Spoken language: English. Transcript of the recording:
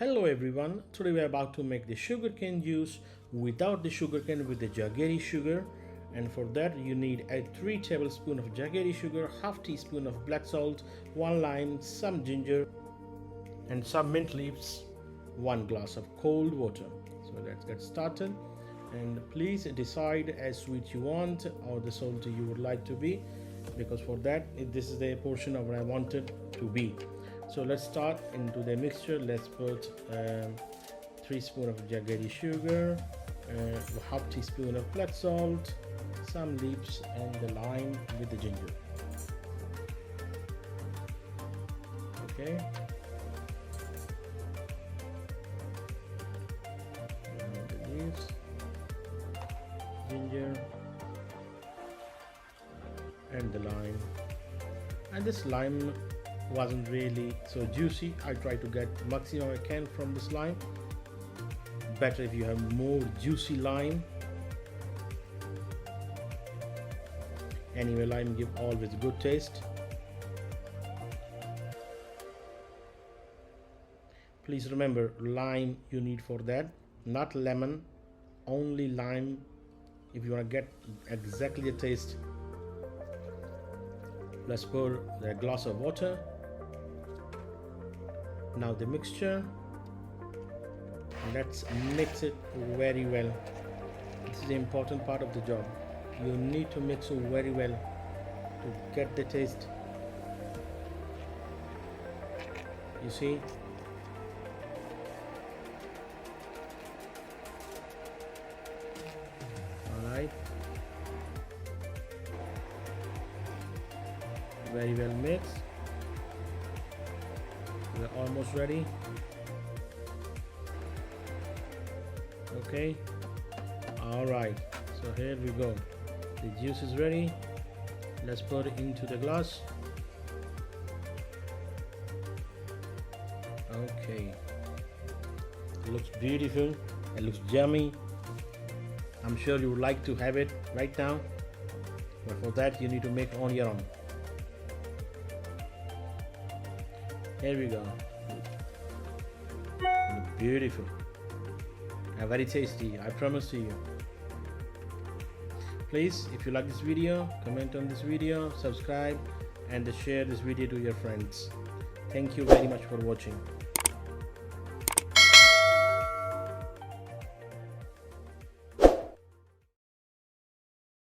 Hello everyone, today we are about to make the sugarcane juice without the sugarcane with the jaggery sugar, and for that you need a 3 tablespoons of jaggery sugar, half teaspoon of black salt, 1 lime, some ginger and some mint leaves, 1 glass of cold water. So let's get started, and please decide as sweet you want or the salty you would like to be, because for that this is the portion of what I wanted to be. So let's start into the mixture. Let's put 3 spoons of jaggery sugar, half teaspoon of black salt, some leaves and the lime with the ginger. Okay. And the leaves, ginger and the lime. And this lime wasn't really so juicy. I try to get maximum I can from this lime. Better if you have more juicy lime. Anyway, lime give always good taste. Please remember, lime you need for that, not lemon, only lime if you want to get exactly the taste. Let's pour a glass of water. Now the mixture, let's mix it very well. This is the important part of the job. You need to mix it very well to get the taste. You see, all right, very well mixed. We're almost ready. Okay, all right, so here we go. The juice is ready. Let's pour it into the glass. Okay, it looks beautiful, it looks yummy. I'm sure you would like to have it right now, but for that you need to make on your own. Here we go. Beautiful and very tasty, I promise to you. Please, if you like this video, comment on this video, subscribe and share this video to your friends. Thank you very much for watching.